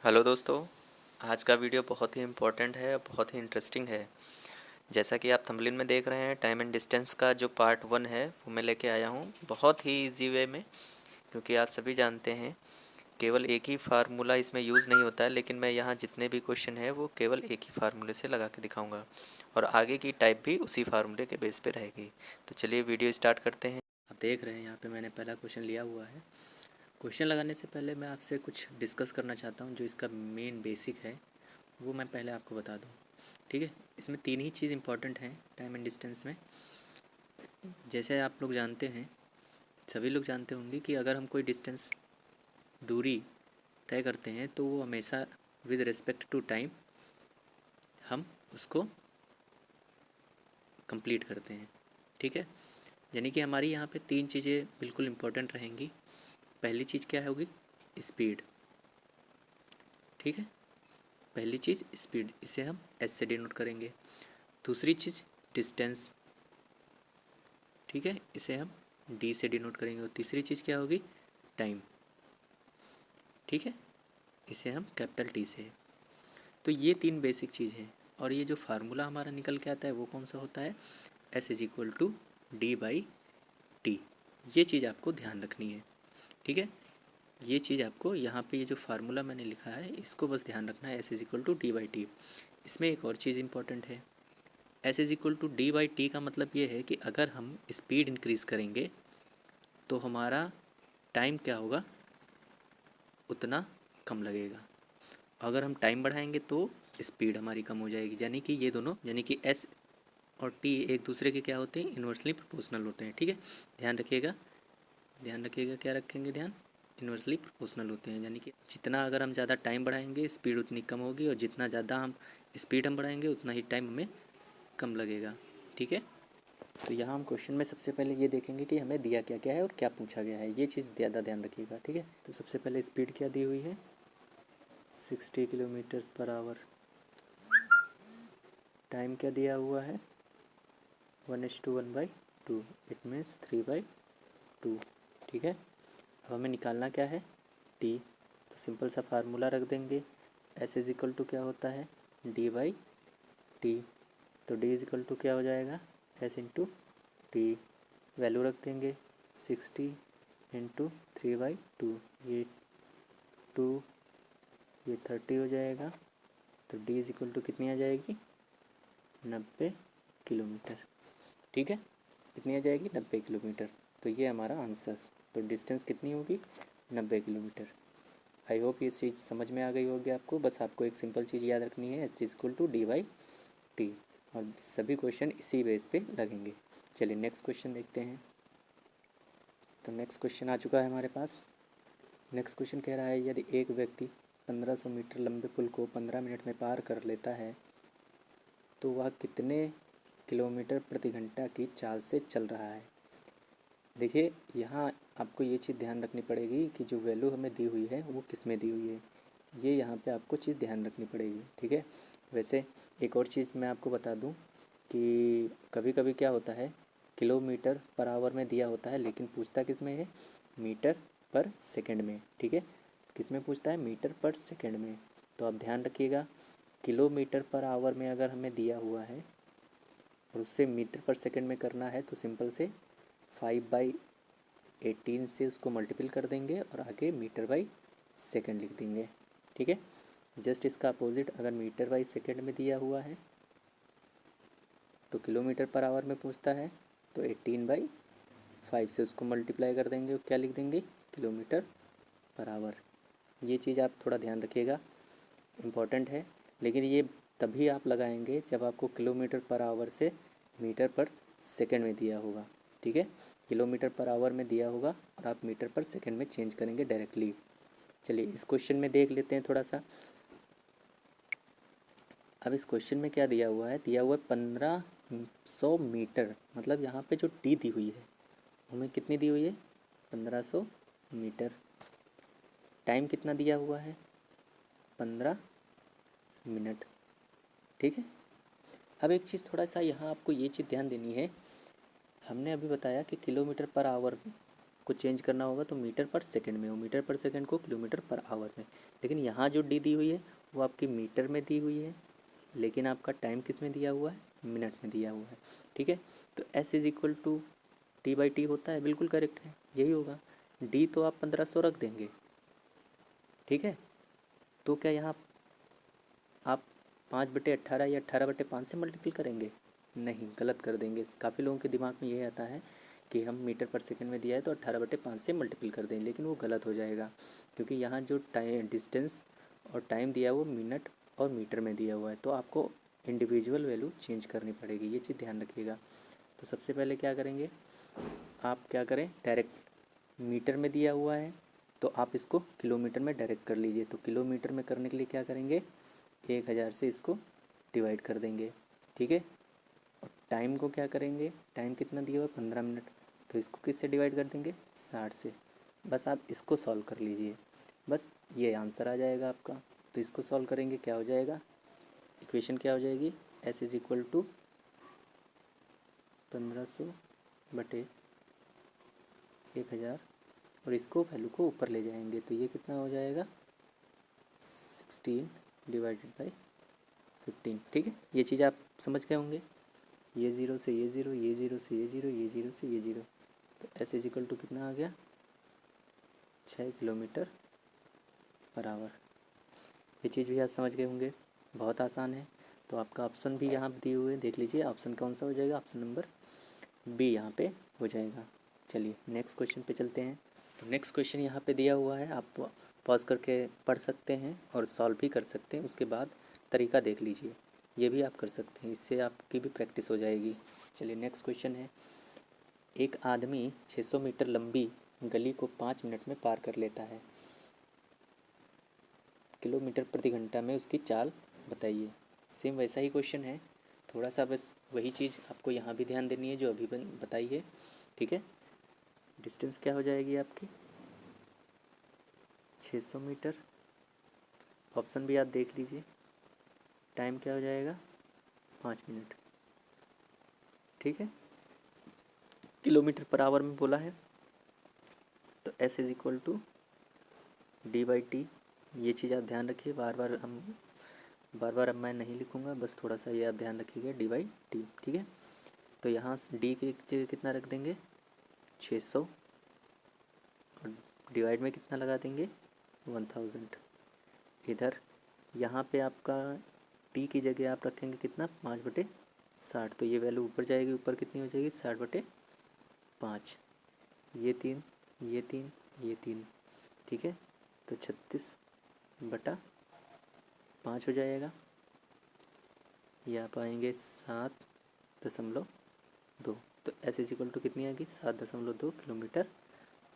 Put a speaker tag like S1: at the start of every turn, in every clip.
S1: Hello दोस्तों। आज का वीडियो बहुत ही इम्पोर्टेंट है, बहुत ही इंटरेस्टिंग है। जैसा कि आप थंबनेल में देख रहे हैं, टाइम एंड डिस्टेंस का जो पार्ट 1 है वो मैं लेके आया हूँ बहुत ही इजी वे में। क्योंकि आप सभी जानते हैं केवल एक ही फार्मूला इसमें यूज़ नहीं होता है, लेकिन मैं यहाँ जितने भी क्वेश्चन है वो केवल एक ही फार्मूले से लगा के दिखाऊँगा और आगे की टाइप भी उसी फार्मूले के बेस पे रहेगी। तो चलिए वीडियो स्टार्ट करते हैं। आप देख रहे हैं यहाँ पे मैंने पहला क्वेश्चन लिया हुआ है। क्वेश्चन लगाने से पहले मैं आपसे कुछ डिस्कस करना चाहता हूँ, जो इसका मेन बेसिक है वो मैं पहले आपको बता दूँ। ठीक है, इसमें 3 ही चीज़ इंपॉर्टेंट हैं टाइम एंड डिस्टेंस में। जैसे आप लोग जानते हैं, सभी लोग जानते होंगे कि अगर हम कोई डिस्टेंस दूरी तय करते हैं तो वो हमेशा विद रिस्पेक्ट टू टाइम हम उसको कंप्लीट करते हैं। ठीक है, यानी कि हमारी यहाँ पे 3 चीज़ें बिल्कुल इम्पोर्टेंट रहेंगी। पहली चीज़ क्या होगी? स्पीड। ठीक है, पहली चीज़ स्पीड, इसे हम एस से डिनोट करेंगे। दूसरी चीज़ डिस्टेंस, ठीक है, इसे हम डी से डिनोट करेंगे। और तीसरी चीज़ क्या होगी? टाइम। ठीक है, इसे हम कैपिटल टी से। तो ये 3 बेसिक चीज़ हैं। और ये जो फार्मूला हमारा निकल के आता है वो कौन सा होता है? S is equal to D by T. ये चीज़ आपको ध्यान रखनी है। ठीक है, ये चीज़ आपको यहाँ पे ये जो फार्मूला मैंने लिखा है इसको बस ध्यान रखना है, S is equal to D by T. इसमें एक और चीज़ इंपॉर्टेंट है। S is equal to D by T का मतलब ये है कि अगर हम स्पीड इंक्रीज़ करेंगे तो हमारा टाइम क्या होगा? उतना कम लगेगा। अगर हम टाइम बढ़ाएंगे तो स्पीड हमारी कम हो जाएगी। यानी कि ये दोनों, यानी कि एस और टी एक दूसरे के क्या होते हैं? इन्वर्सली प्रोपोर्शनल होते हैं। ठीक है, ध्यान रखिएगा, ध्यान रखिएगा, क्या रखेंगे ध्यान? इन्वर्सली प्रोपोर्शनल होते हैं। यानी कि जितना अगर हम ज़्यादा टाइम बढ़ाएंगे स्पीड उतनी कम होगी, और जितना ज़्यादा हम स्पीड हम बढ़ाएंगे उतना ही टाइम हमें कम लगेगा। ठीक है, तो यहाँ हम क्वेश्चन में सबसे पहले ये देखेंगे कि हमें दिया क्या क्या है और क्या पूछा गया है। ये चीज़ ज़्यादा ध्यान रखिएगा। ठीक है, तो सबसे पहले स्पीड क्या दी हुई है? 60 किलोमीटर्स पर आवर। टाइम क्या दिया हुआ है? 1:1/2, इट मीन्स 3/2। ठीक है, अब हमें निकालना क्या है? टी। तो सिंपल सा फार्मूला रख देंगे, एस इज इक्वल टू क्या होता है? D by T. तो डी इज इक्वल टू क्या हो जाएगा? S into T. वैल्यू रख देंगे 60 इंटू 3/2, ये 2, ये 30 हो जाएगा। तो डी इज इक्वल टू कितनी आ जाएगी? 90 किलोमीटर। ठीक है, कितनी आ जाएगी? 90 किलोमीटर। तो ये हमारा आंसर। तो डिस्टेंस कितनी होगी? 90 किलोमीटर। आई होप ये चीज़ समझ में आ गई होगी आपको। बस आपको एक सिंपल चीज़ याद रखनी है, S is equal to D by T. और सभी क्वेश्चन इसी बेस पे लगेंगे। चलिए नेक्स्ट क्वेश्चन देखते हैं। तो नेक्स्ट क्वेश्चन आ चुका है हमारे पास। नेक्स्ट क्वेश्चन कह रहा है, यदि एक व्यक्ति 1500 मीटर लंबे पुल को 15 मिनट में पार कर लेता है तो वह कितने किलोमीटर प्रति घंटा की चाल से चल रहा है? देखिए, यहाँ आपको ये चीज़ ध्यान रखनी पड़ेगी कि जो वैल्यू हमें दी हुई है वो किस में दी हुई है। ये यहाँ पे आपको चीज़ ध्यान रखनी पड़ेगी। ठीक है, वैसे एक और चीज़ मैं आपको बता दूँ कि कभी कभी क्या होता है, किलोमीटर पर आवर में दिया होता है लेकिन पूछता किस में है? मीटर पर सेकंड में। ठीक है, किस में पूछता है? मीटर पर सेकंड में। तो आप ध्यान रखिएगा, किलोमीटर पर आवर में अगर हमें दिया हुआ है और उससे मीटर पर सेकंड में करना है तो सिंपल से 5/18 से उसको मल्टीपल कर देंगे और आगे मीटर बाई सेकंड लिख देंगे। ठीक है, जस्ट इसका अपोजिट, अगर मीटर बाई सेकंड में दिया हुआ है तो किलोमीटर पर आवर में पूछता है तो 18/5 से उसको मल्टीप्लाई कर देंगे और क्या लिख देंगे? Kilometre per hour. ये चीज़ आप थोड़ा ध्यान रखिएगा, इम्पॉर्टेंट है। लेकिन ये तभी आप लगाएंगे जब आपको किलोमीटर पर आवर से मीटर पर सेकंड में दिया होगा। ठीक है, किलोमीटर पर आवर में दिया होगा और आप मीटर पर सेकंड में चेंज करेंगे डायरेक्टली। चलिए इस क्वेश्चन में देख लेते हैं थोड़ा सा। अब इस क्वेश्चन में क्या दिया हुआ है? दिया हुआ है 1500 मीटर, मतलब यहाँ पे जो टी दी हुई है हमें कितनी दी हुई है? 1500 मीटर। टाइम कितना दिया हुआ है? 15 मिनट। ठीक है, अब एक चीज़ थोड़ा सा यहाँ आपको ये चीज़ ध्यान देनी है, हमने अभी बताया कि किलोमीटर पर आवर आपको चेंज करना होगा तो मीटर पर सेकंड में हो, मीटर पर सेकंड को किलोमीटर पर आवर में। लेकिन यहाँ जो डी दी हुई है वो आपकी मीटर में दी हुई है, लेकिन आपका टाइम किस में दिया हुआ है, मिनट में दिया हुआ है। ठीक है, तो S is equal to T/T होता है, बिल्कुल करेक्ट है, यही होगा। डी तो आप 1500 रख देंगे। ठीक है, तो क्या यहाँ आप 5/18 या 18/5 से मल्टीपल करेंगे? नहीं, गलत कर देंगे। काफ़ी लोगों के दिमाग में यही आता है कि हम मीटर पर सेकंड में दिया है तो 18/5 से मल्टीपल कर दें, लेकिन वो गलत हो जाएगा, क्योंकि यहाँ जो टाइम डिस्टेंस और टाइम दिया है वो मिनट और मीटर में दिया हुआ है, तो आपको इंडिविजुअल वैल्यू चेंज करनी पड़ेगी, ये चीज़ ध्यान रखिएगा। तो सबसे पहले क्या करेंगे, आप क्या करें, डायरेक्ट मीटर में दिया हुआ है तो आप इसको किलोमीटर में डायरेक्ट कर लीजिए। तो किलोमीटर में करने के लिए क्या करेंगे, 1000 से इसको डिवाइड कर देंगे। ठीक है, और टाइम को क्या करेंगे, टाइम कितना दिया हुआ है, 15 मिनट, तो इसको किससे डिवाइड कर देंगे, 60 से। बस आप इसको सॉल्व कर लीजिए, बस ये आंसर आ जाएगा आपका। तो इसको सॉल्व करेंगे, क्या हो जाएगा, इक्वेशन क्या हो जाएगी, S इज इक्वल टू 1500/1000, और इसको वैल्यू को ऊपर ले जाएंगे तो ये कितना हो जाएगा, 16/15। ठीक है, ये चीज़ आप समझ गए होंगे। ये ज़ीरो से ये ज़ीरो, ये ज़ीरो से ये ज़ीरो, ये ज़ीरो से ये ज़ीरो, तो S इज इक्वल टू कितना आ गया, 6 किलोमीटर पर आवर। ये चीज़ भी आप समझ गए होंगे, बहुत आसान है। तो आपका ऑप्शन भी यहाँ दिए हुए देख लीजिए, ऑप्शन कौन सा हो जाएगा, ऑप्शन नंबर बी यहाँ पे हो जाएगा। चलिए नेक्स्ट क्वेश्चन पे चलते हैं। तो नेक्स्ट क्वेश्चन यहाँ पे दिया हुआ है, आप पॉज करके पढ़ सकते हैं और सॉल्व भी कर सकते हैं, उसके बाद तरीका देख लीजिए, ये भी आप कर सकते हैं, इससे आपकी भी प्रैक्टिस हो जाएगी। चलिए नेक्स्ट क्वेश्चन है, एक आदमी 600 मीटर लंबी गली को 5 मिनट में पार कर लेता है, किलोमीटर प्रति घंटा में उसकी चाल बताइए। सेम वैसा ही क्वेश्चन है, थोड़ा सा बस वही चीज़ आपको यहाँ भी ध्यान देनी है जो अभी बताई है। ठीक है, डिस्टेंस क्या हो जाएगी आपकी, 600 मीटर, ऑप्शन भी आप देख लीजिए, टाइम क्या हो जाएगा, 5 मिनट। ठीक है, किलोमीटर पर आवर में बोला है, तो S is equal to D/T। ये चीज़ आप ध्यान रखिए, बार बार अब मैं नहीं लिखूँगा, बस थोड़ा सा ये आप ध्यान रखिएगा, D/T। ठीक है, तो यहाँ D की जगह कितना रख देंगे, 600, और डिवाइड में कितना लगा देंगे, 1000। इधर यहाँ पे आपका T की जगह आप रखेंगे कितना, 5/60, तो ये वैल्यू ऊपर जाएगी, ऊपर कितनी हो जाएगी, 60/5, ये 3, ये 3, ये 3। ठीक है, तो 36/5 हो जाएगा, ये आप आएंगे 7.2, तो S इज इक्वल टू कितनी आएगी, 7.2 किलोमीटर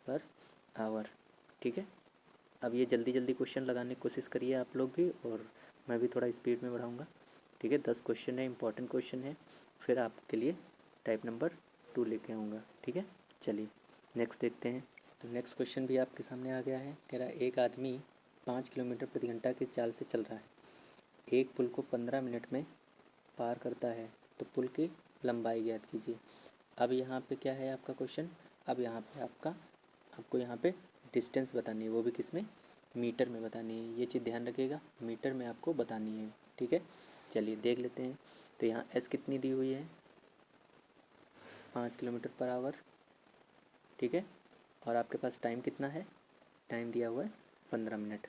S1: पर आवर। ठीक है, अब ये जल्दी जल्दी क्वेश्चन लगाने की कोशिश करिए आप लोग भी, और मैं भी थोड़ा स्पीड में बढ़ाऊँगा। ठीक है, 10 क्वेश्चन है, इंपॉर्टेंट क्वेश्चन है, फिर आपके लिए टाइप नंबर 2 लेके आऊँगा। ठीक है, चलिए नेक्स्ट देखते हैं। तो नेक्स्ट क्वेश्चन भी आपके सामने आ गया है, कह रहा है एक आदमी 5 किलोमीटर प्रति घंटा की चाल से चल रहा है, एक पुल को 15 मिनट में पार करता है, तो पुल की लंबाई ज्ञात कीजिए। अब यहाँ पे क्या है आपका क्वेश्चन, अब यहाँ पे आपको यहाँ पे डिस्टेंस बतानी है, वो भी किस में, मीटर में बतानी है, ये चीज़ ध्यान रखिएगा, मीटर में आपको बतानी है। ठीक है, चलिए देख लेते हैं। तो यहाँ S कितनी दी हुई है, 5 किलोमीटर पर आवर। ठीक है, और आपके पास टाइम कितना है, टाइम दिया हुआ है 15 मिनट।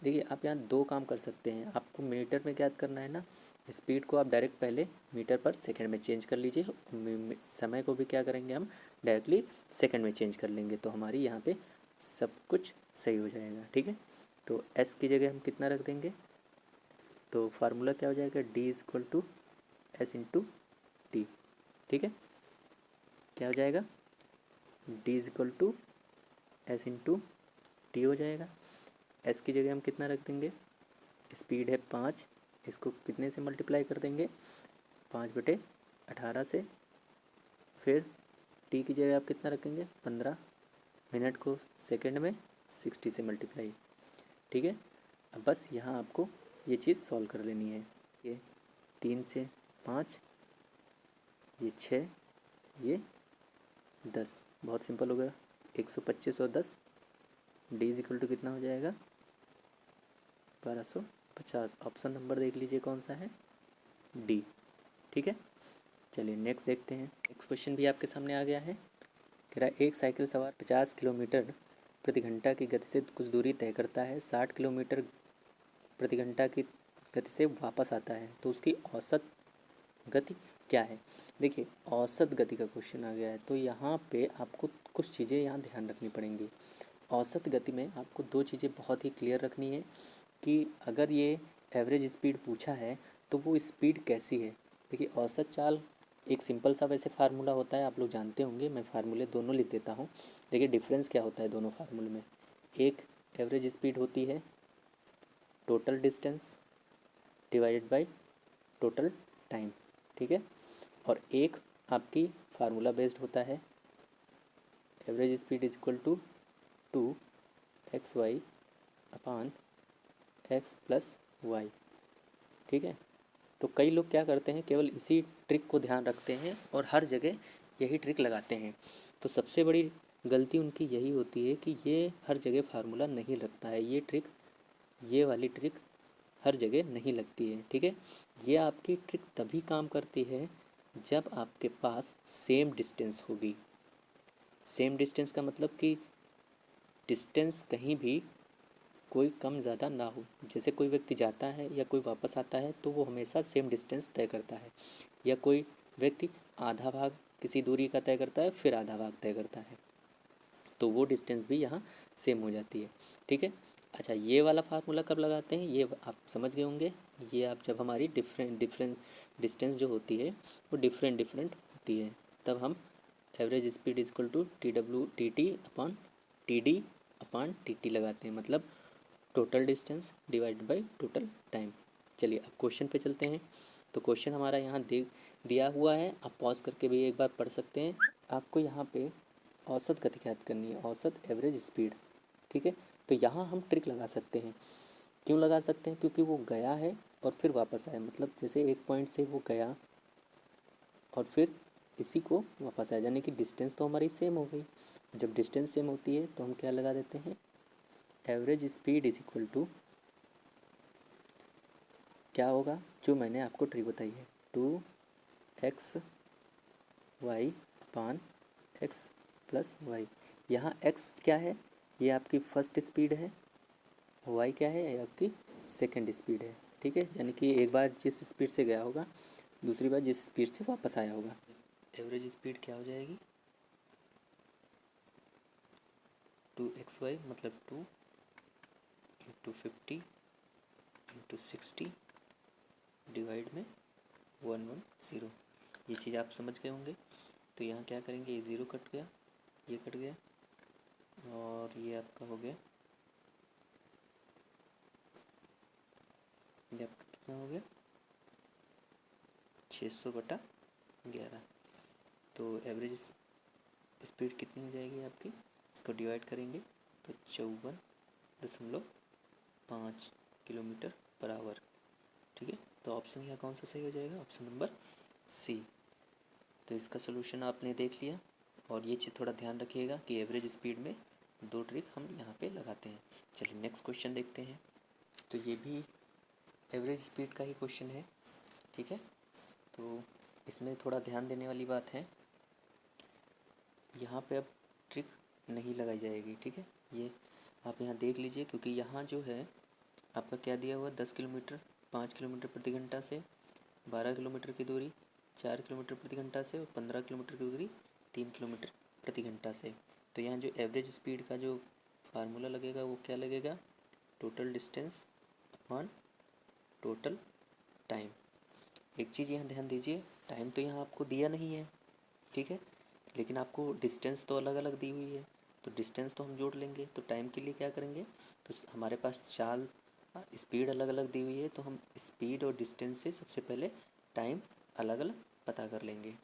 S1: देखिए आप यहाँ दो काम कर सकते हैं, आपको मीटर में ज्ञात करना है ना, स्पीड को आप डायरेक्ट पहले मीटर पर सेकंड में चेंज कर लीजिए, समय को भी क्या करेंगे हम डायरेक्टली सेकंड में चेंज कर लेंगे, तो हमारी यहाँ पे सब कुछ सही हो जाएगा। ठीक है, तो S की जगह हम कितना रख देंगे, तो फार्मूला क्या हो जाएगा, D is equal to S into T. ठीक है, क्या हो जाएगा, D is equal to S into T हो जाएगा। S की जगह हम कितना रख देंगे, स्पीड है 5, इसको कितने से मल्टीप्लाई कर देंगे, 5/18 से, फिर T की जगह आप कितना रखेंगे, 15, मिनट को सेकंड में 60 से मल्टीप्लाई। ठीक है, अब बस यहाँ आपको ये चीज़ सॉल्व कर लेनी है, ये 3 से 5, ये 6, ये 10, बहुत सिंपल हो गया। 125 और 10, डी इज इक्वल टू कितना हो जाएगा 1250। ऑप्शन नंबर देख लीजिए कौन सा है, डी। ठीक है, चलिए नेक्स्ट देखते हैं। नेक्स्ट क्वेश्चन भी आपके सामने आ गया है। कह रहा है एक साइकिल सवार 50 किलोमीटर प्रति घंटा की गति से कुछ दूरी तय करता है, 60 किलोमीटर प्रति घंटा की गति से वापस आता है, तो उसकी औसत गति क्या है। देखिए औसत गति का क्वेश्चन आ गया है, तो यहाँ पे आपको कुछ चीज़ें यहाँ ध्यान रखनी पड़ेंगी। औसत गति में आपको दो चीज़ें बहुत ही क्लियर रखनी है कि अगर ये एवरेज स्पीड पूछा है तो वो स्पीड कैसी है। देखिए औसत चाल एक सिंपल सा वैसे फार्मूला होता है, आप लोग जानते होंगे, मैं फार्मूले दोनों लिख देता हूँ। देखिए डिफरेंस क्या होता है दोनों फार्मूले में। एक एवरेज स्पीड होती है total distance divided by total time, ठीक है, और एक आपकी फार्मूला बेस्ड होता है average speed is equal to 2xy upon x plus y. ठीक है, तो कई लोग क्या करते हैं, केवल इसी ट्रिक को ध्यान रखते हैं और हर जगह यही ट्रिक लगाते हैं। तो सबसे बड़ी गलती उनकी यही होती है कि ये हर जगह फार्मूला नहीं लगता है। ये ट्रिक, ये वाली ट्रिक हर जगह नहीं लगती है। ठीक है, ये आपकी ट्रिक तभी काम करती है जब आपके पास सेम डिस्टेंस होगी। सेम डिस्टेंस का मतलब कि डिस्टेंस कहीं भी कोई कम ज़्यादा ना हो। जैसे कोई व्यक्ति जाता है या कोई वापस आता है तो वो हमेशा सेम डिस्टेंस तय करता है, या कोई व्यक्ति आधा भाग किसी दूरी का तय करता है फिर आधा भाग तय करता है, तो वो डिस्टेंस भी यहाँ सेम हो जाती है। ठीक है, अच्छा ये वाला फार्मूला कब लगाते हैं ये आप समझ गए होंगे। ये आप जब हमारी डिफरेंट डिस्टेंस जो होती है वो डिफरेंट होती है, तब हम average speed is equal to T upon T T लगाते हैं, मतलब total distance divided by total time. चलिए अब क्वेश्चन पे चलते हैं। तो क्वेश्चन हमारा यहाँ दिया हुआ है, आप पॉज करके भी एक बार पढ़ सकते हैं। आपको यहाँ पे औसत गति ज्ञात करनी है, औसत एवरेज स्पीड। ठीक है, तो यहाँ हम ट्रिक लगा सकते हैं। क्यों लगा सकते हैं, क्योंकि वो गया है और फिर वापस आया, मतलब जैसे एक पॉइंट से वो गया और फिर इसी को वापस आया, यानी कि डिस्टेंस तो हमारी सेम हो गई। जब डिस्टेंस सेम होती है तो हम क्या लगा देते हैं, average speed is equal to क्या होगा, जो मैंने आपको ट्रिक बताई है, 2xy upon x plus y. यहाँ x क्या है, ये आपकी फर्स्ट स्पीड है, y क्या है, ये आपकी सेकंड स्पीड है। ठीक है, यानी कि एक बार जिस स्पीड से गया होगा दूसरी बार जिस स्पीड से वापस आया होगा। एवरेज स्पीड क्या हो जाएगी, 2xy मतलब 2 इंटू 50 इंटू 60 डिवाइड में 110। ये चीज़ आप समझ गए होंगे। तो यहाँ क्या करेंगे, ये ज़ीरो कट गया, ये कट गया और ये आपका हो गया, ये आपका कितना हो गया 600/11। तो एवरेज स्पीड कितनी हो जाएगी आपकी, इसको डिवाइड करेंगे तो 54.5 किलोमीटर पर आवर। ठीक है, तो ऑप्शन यहाँ कौन सा सही हो जाएगा, ऑप्शन नंबर सी। तो इसका सोल्यूशन आपने देख लिया, और ये चीज़ थोड़ा ध्यान रखिएगा कि एवरेज स्पीड में दो ट्रिक हम यहाँ पे लगाते हैं। चलिए नेक्स्ट क्वेश्चन देखते हैं। तो ये भी एवरेज स्पीड का ही क्वेश्चन है। ठीक है, तो इसमें थोड़ा ध्यान देने वाली बात है, यहाँ पे अब ट्रिक नहीं लगाई जाएगी। ठीक है, ये आप यहाँ देख लीजिए, क्योंकि यहाँ जो है आपका क्या दिया हुआ, 10 किलोमीटर 5 किलोमीटर प्रति घंटा से, 12 किलोमीटर की दूरी 4 किलोमीटर प्रति घंटा से, और 15 किलोमीटर की दूरी 3 किलोमीटर प्रति घंटा से। तो यहाँ जो एवरेज स्पीड का जो फार्मूला लगेगा वो क्या लगेगा, total distance upon total time. एक चीज़ यहाँ ध्यान दीजिए, टाइम तो यहाँ आपको दिया नहीं है, ठीक है, लेकिन आपको डिस्टेंस तो अलग अलग दी हुई है, तो डिस्टेंस तो हम जोड़ लेंगे। तो टाइम के लिए क्या करेंगे, तो हमारे पास चाल स्पीड अलग अलग दी हुई है, तो हम स्पीड और डिस्टेंस से सबसे पहले टाइम अलग अलग पता कर लेंगे।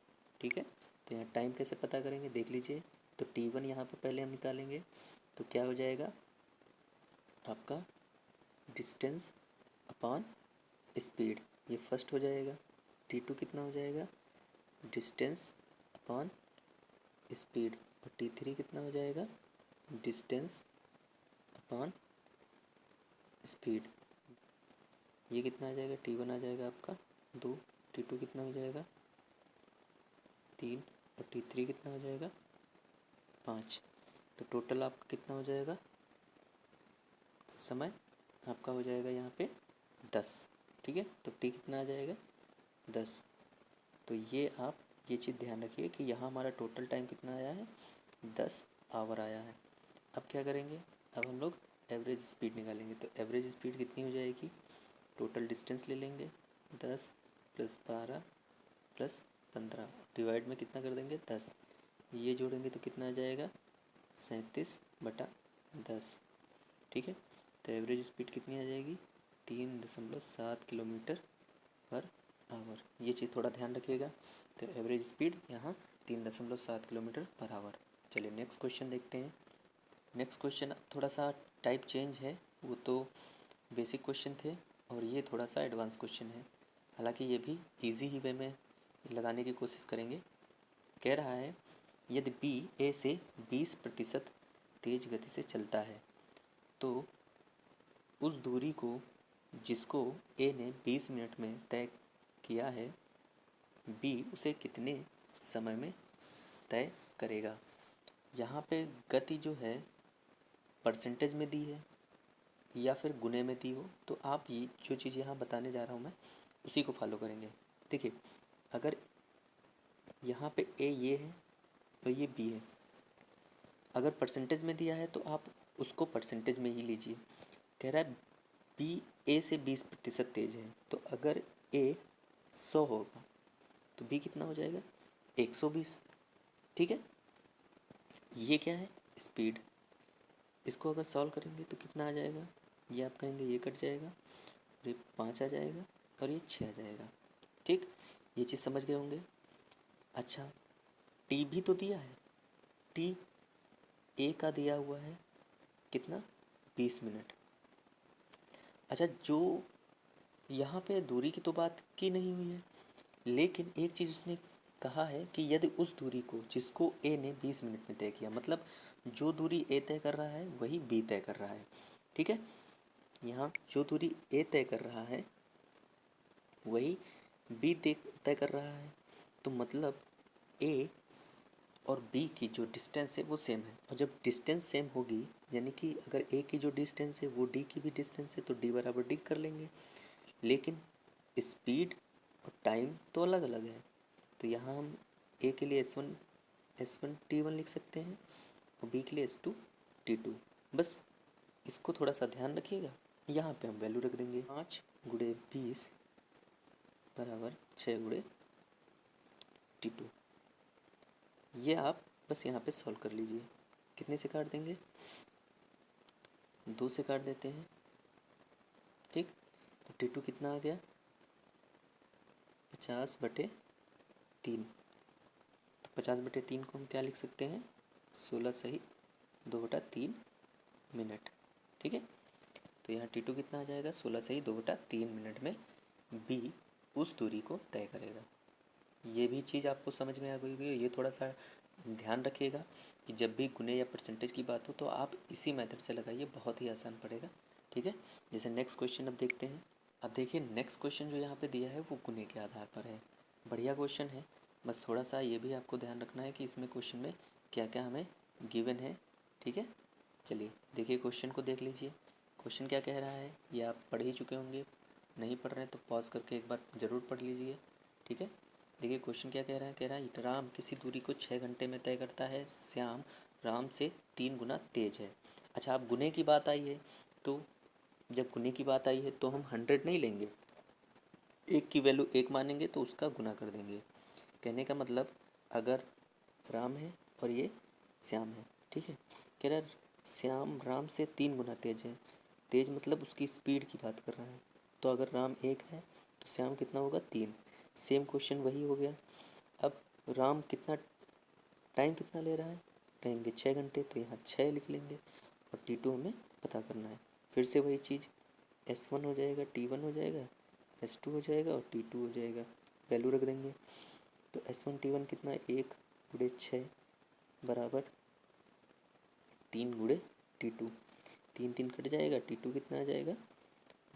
S1: ठीक है, तो यहाँ टाइम कैसे पता करेंगे देख लीजिए। तो T1 यहाँ पर पहले हम निकालेंगे, तो क्या हो जाएगा आपका डिस्टेंस अपॉन स्पीड, ये फर्स्ट हो जाएगा। T2 कितना हो जाएगा, डिस्टेंस अपॉन स्पीड और T3 कितना हो जाएगा, डिस्टेंस अपॉन स्पीड। ये कितना आ जाएगा, T1 आ जाएगा आपका 2, T2 कितना हो जाएगा 3 और T3 कितना हो जाएगा 5। तो टोटल आपका कितना हो जाएगा, समय आपका हो जाएगा यहाँ पे 10। ठीक है, तो T कितना आ जाएगा 10। तो ये आप ये चीज़ ध्यान रखिए कि यहाँ हमारा टोटल टाइम कितना आया है, 10 आवर आया है। अब क्या करेंगे, अब हम लोग एवरेज स्पीड निकालेंगे। तो एवरेज स्पीड कितनी हो जाएगी, टोटल डिस्टेंस ले लेंगे 10 + 12 + 15 डिवाइड में कितना कर देंगे 10। ये जोड़ेंगे तो कितना आ जाएगा 37/10। ठीक है, तो एवरेज स्पीड कितनी आ जाएगी 3.7 km/h। ये चीज़ थोड़ा ध्यान रखिएगा। तो एवरेज स्पीड यहाँ 3.7 km/h। चलिए नेक्स्ट क्वेश्चन देखते हैं। नेक्स्ट क्वेश्चन थोड़ा सा टाइप चेंज है, वो तो बेसिक क्वेश्चन थे और ये थोड़ा सा एडवांस क्वेश्चन है। हालांकि ये भी इजी ही वे में लगाने की कोशिश करेंगे। कह रहा है यदि बी ए से 20% तेज गति से चलता है तो उस दूरी को जिसको ए ने 20 मिनट में तय किया है, बी उसे कितने समय में तय करेगा। यहाँ पे गति जो है परसेंटेज में दी है या फिर गुने में दी हो, तो आप ये जो चीज़ यहाँ बताने जा रहा हूँ मैं उसी को फॉलो करेंगे। देखिए, अगर यहाँ पे ए ये है और ये बी है, अगर परसेंटेज में दिया है तो आप उसको परसेंटेज में ही लीजिए। कह रहा है बी ए से 20% तेज है, तो अगर ए 100 होगा तो बी कितना हो जाएगा 120। ठीक है, ये क्या है स्पीड। इसको अगर सॉल्व करेंगे तो कितना आ जाएगा, ये आप कहेंगे ये कट जाएगा और ये 5 आ जाएगा और ये 6 आ जाएगा। ठीक, ये चीज़ समझ गए होंगे। अच्छा, टी भी तो दिया है, टी ए का दिया हुआ है कितना 20 मिनट। अच्छा, जो यहाँ पे दूरी की तो बात की नहीं हुई है, लेकिन एक चीज़ उसने कहा है कि यदि उस दूरी को जिसको ए ने 20 मिनट में तय किया, मतलब जो दूरी ए तय कर रहा है वही बी तय कर रहा है। ठीक है, यहाँ जो दूरी ए तय कर रहा है वही बी तय कर रहा है, तो मतलब ए और बी की जो डिस्टेंस है वो सेम है। और जब डिस्टेंस सेम होगी, यानी कि अगर ए की जो डिस्टेंस है वो डी की भी डिस्टेंस है, तो डी बराबर डी कर लेंगे। लेकिन स्पीड और टाइम तो अलग अलग है, तो यहाँ हम ए के लिए S1 T1 लिख सकते हैं और बी के लिए S2 T2। बस इसको थोड़ा सा ध्यान रखिएगा। यहाँ पे हम वैल्यू रख देंगे 5 × 20 = 6 × T2। ये आप बस यहाँ पे सॉल्व कर लीजिए। कितने से काट देंगे, 2 से काट देते हैं। ठीक, तो T2 कितना आ गया 50/3। तो 50/3 को हम क्या लिख सकते हैं 16 सही 2/3 मिनट। ठीक है, तो यहाँ T2 कितना आ जाएगा 16 सही 2/3 मिनट में बी उस दूरी को तय करेगा। ये भी चीज़ आपको समझ में आ गई होगी। ये थोड़ा सा ध्यान रखिएगा कि जब भी गुने या परसेंटेज की बात हो तो आप इसी मेथड से लगाइए, बहुत ही आसान पड़ेगा। ठीक है, जैसे नेक्स्ट क्वेश्चन अब देखते हैं। अब देखिए नेक्स्ट क्वेश्चन जो यहाँ पे दिया है वो गुने के आधार पर है। बढ़िया क्वेश्चन है, बस थोड़ा सा ये भी आपको ध्यान रखना है कि इसमें क्वेश्चन में क्या क्या हमें गिवन है। ठीक है, चलिए देखिए क्वेश्चन को देख लीजिए। क्वेश्चन क्या कह रहा है ये आप पढ़ ही चुके होंगे, नहीं पढ़ रहे हैं तो पॉज करके एक बार ज़रूर पढ़ लीजिए। ठीक है, देखिए क्वेश्चन क्या कह रहा है। कह रहा है राम किसी दूरी को 6 घंटे में तय करता है, श्याम राम से 3 गुना तेज है। अच्छा, अब गुने की बात आई है, तो जब गुने की बात आई है तो हम 100 नहीं लेंगे, एक की वैल्यू 1 मानेंगे तो उसका गुना कर देंगे। कहने का मतलब अगर राम है और ये श्याम है, ठीक है, कह रहा है श्याम राम से 3 गुना तेज है। तेज मतलब उसकी स्पीड की बात कर रहा है, तो अगर राम 1 है तो श्याम कितना होगा 3। सेम क्वेश्चन वही हो गया। अब राम कितना टाइम कितना ले रहा है, कहेंगे 6 घंटे, तो यहाँ 6 लिख लेंगे और T2 हमें पता करना है। फिर से वही चीज़ S1 हो जाएगा, T1 हो जाएगा, S2 हो जाएगा और T2 हो जाएगा। वैल्यू रख देंगे, तो S1 T1 कितना 1 × 6 बराबर 3 गुणे T2, 3 कट जाएगा, T2 कितना आ जाएगा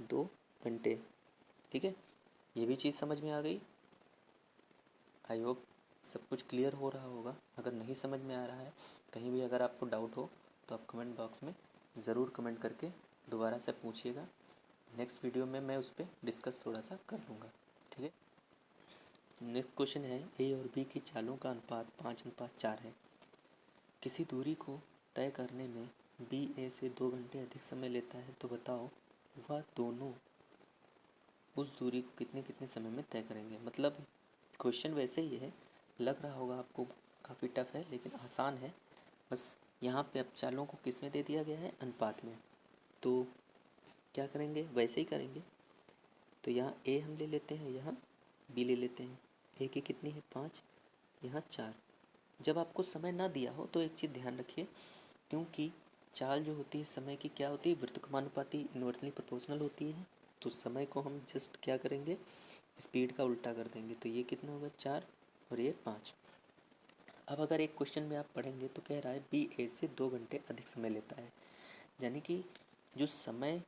S1: 2 घंटे। ठीक है, ये भी चीज़ समझ में आ गई। आई होप सब कुछ क्लियर हो रहा होगा। अगर नहीं समझ में आ रहा है, कहीं भी अगर आपको डाउट हो तो आप कमेंट बॉक्स में ज़रूर कमेंट करके दोबारा से पूछिएगा। नेक्स्ट वीडियो में मैं उस पर डिस्कस थोड़ा सा कर लूँगा। ठीक है, नेक्स्ट क्वेश्चन है ए और बी की चालों का अनुपात 5:4 है। किसी दूरी को तय करने में बी ए से 2 घंटे अधिक समय लेता है, तो बताओ वह दोनों उस दूरी को कितने कितने समय में तय करेंगे। मतलब क्वेश्चन वैसे ही है, लग रहा होगा आपको काफ़ी टफ है, लेकिन आसान है। बस यहाँ पे अब चालों को किस में दे दिया गया है, अनुपात में। तो क्या करेंगे, वैसे ही करेंगे। तो यहाँ ए हम ले लेते हैं, यहाँ बी ले लेते हैं। ए की कितनी है 5, यहाँ 4। जब आपको समय ना दिया हो तो एक चीज़ ध्यान रखिए, क्योंकि चाल जो होती है समय की क्या होती है, व्युत्क्रमानुपाती इन्वर्सली प्रोपोर्शनल होती है। तो समय को हम जस्ट क्या करेंगे, स्पीड का उल्टा कर देंगे। तो ये कितना होगा 4 और ये 5। अब अगर एक क्वेश्चन में आप पढ़ेंगे तो कह रहा है बी ए से 2 घंटे अधिक समय लेता है, यानी कि जो समय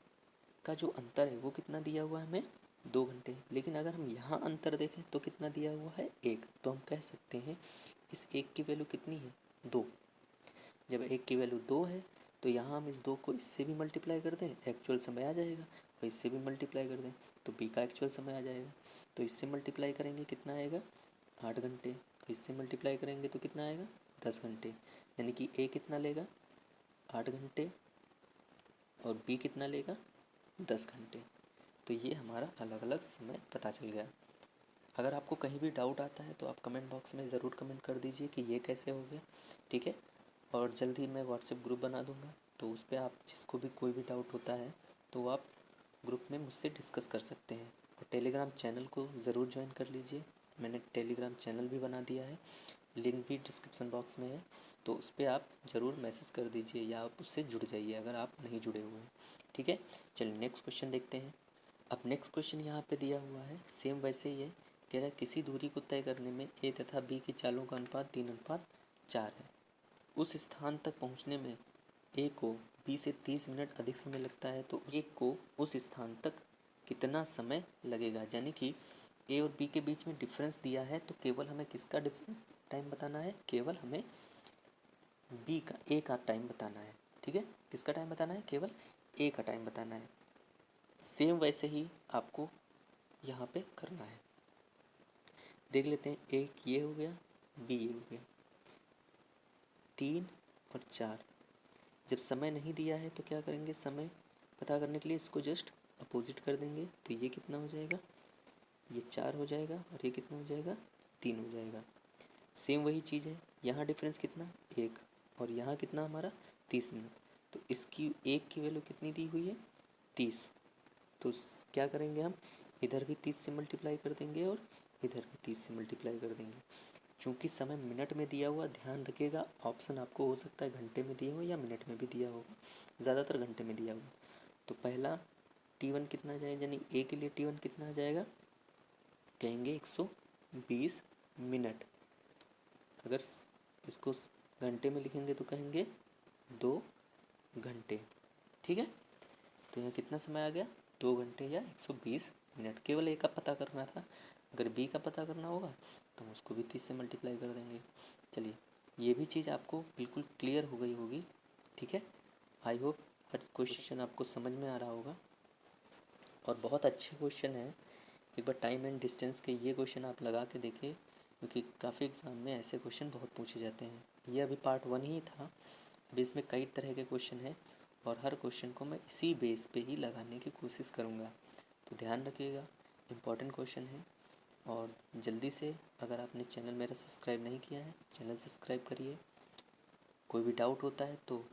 S1: का जो अंतर है वो कितना दिया हुआ है हमें 2 घंटे। लेकिन अगर हम यहाँ अंतर देखें तो कितना दिया हुआ है 1। तो हम कह सकते हैं इस 1 की वैल्यू कितनी है 2। जब 1 की वैल्यू 2 है तो यहाँ हम इस 2 को इससे भी मल्टीप्लाई कर दें, एक्चुअल समय आ जाएगा। और इससे भी मल्टीप्लाई कर दें तो बी का एक्चुअल समय आ जाएगा। तो इससे मल्टीप्लाई करेंगे कितना आएगा 8 घंटे। इससे मल्टीप्लाई करेंगे तो कितना आएगा 10 घंटे। यानी कि ए कितना लेगा 8 घंटे और बी कितना लेगा 10 घंटे। तो ये हमारा अलग अलग समय पता चल गया। अगर आपको कहीं भी डाउट आता है तो आप कमेंट बॉक्स में ज़रूर कमेंट कर दीजिए कि ये कैसे हो गया। ठीक है, और जल्द ही मैं व्हाट्सएप ग्रुप बना दूंगा, तो उस पर आप जिसको भी कोई भी डाउट होता है तो आप ग्रुप में मुझसे डिस्कस कर सकते हैं। और टेलीग्राम चैनल को ज़रूर ज्वाइन कर लीजिए, मैंने टेलीग्राम चैनल भी बना दिया है, लिंक भी डिस्क्रिप्शन बॉक्स में है। तो उस पर आप ज़रूर मैसेज कर दीजिए या आप उससे जुड़ जाइए अगर आप नहीं जुड़े हुए हैं। ठीक है, चलिए नेक्स्ट क्वेश्चन देखते हैं। अब नेक्स्ट क्वेश्चन यहाँ पे दिया हुआ है, सेम वैसे ही है। कह रहा है किसी दूरी को तय करने में ए तथा बी की चालों का अनुपात 3:4 है। उस स्थान तक पहुँचने में ए को बी से 30 मिनट अधिक समय लगता है, तो ए को उस स्थान तक कितना समय लगेगा। यानी कि ए और बी के बीच में डिफरेंस दिया है, तो केवल हमें किसका टाइम बताना है, केवल हमें बी का ए का टाइम बताना है। ठीक है, किसका टाइम बताना है, केवल ए का टाइम बताना है। सेम वैसे ही आपको यहाँ पे करना है। देख लेते हैं, एक ये हो गया, बी ये हो गया, 3 और 4। जब समय नहीं दिया है तो क्या करेंगे, समय पता करने के लिए इसको जस्ट अपोजिट कर देंगे। तो ये कितना हो जाएगा, ये 4 हो जाएगा और ये कितना हो जाएगा 3 हो जाएगा। सेम वही चीज़ है, यहाँ डिफरेंस कितना 1 और यहाँ कितना हमारा 30 मिनट। तो इसकी एक की वैल्यू कितनी दी हुई है 30। तो क्या करेंगे, हम इधर भी 30 से मल्टीप्लाई कर देंगे और इधर भी 30 से मल्टीप्लाई कर देंगे। चूँकि समय मिनट में दिया हुआ, ध्यान रखिएगा ऑप्शन आपको हो सकता है घंटे में दिया हो या मिनट में भी दिया होगा, ज़्यादातर घंटे में दिया होगा। तो पहला T1 कितना आ जाएगा, यानी ए के लिए T1 कितना आ जाएगा, कहेंगे 120 मिनट। अगर इसको घंटे में लिखेंगे तो कहेंगे 2 घंटे। ठीक है, तो यहाँ कितना समय आ गया 2 घंटे या 120 मिनट। केवल ए का पता करना था, अगर बी का पता करना होगा तो हम उसको भी 30 से मल्टीप्लाई कर देंगे। चलिए, ये भी चीज़ आपको बिल्कुल क्लियर हो गई होगी। ठीक है, आई होप हर क्वेश्चन आपको समझ में आ रहा होगा और बहुत अच्छे क्वेश्चन है। एक बार टाइम एंड डिस्टेंस के ये क्वेश्चन आप लगा के देखिए, क्योंकि काफ़ी एग्ज़ाम में ऐसे क्वेश्चन बहुत पूछे जाते हैं। ये अभी पार्ट 1 ही था, अभी इसमें कई तरह के क्वेश्चन हैं और हर क्वेश्चन को मैं इसी बेस पे ही लगाने की कोशिश करूँगा। तो ध्यान रखिएगा, इम्पॉर्टेंट क्वेश्चन है। और जल्दी से अगर आपने चैनल मेरा सब्सक्राइब नहीं किया है, चैनल सब्सक्राइब करिए। कोई भी डाउट होता है तो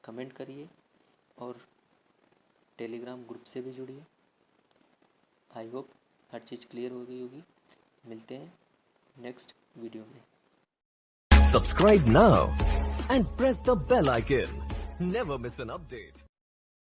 S1: कमेंट करिए और टेलीग्राम ग्रुप से भी जुड़िए। I hope her cheese clear हो गई होगी। मिलते हैं नेक्स्ट वीडियो में।
S2: Subscribe now and press the bell icon. Never miss an update.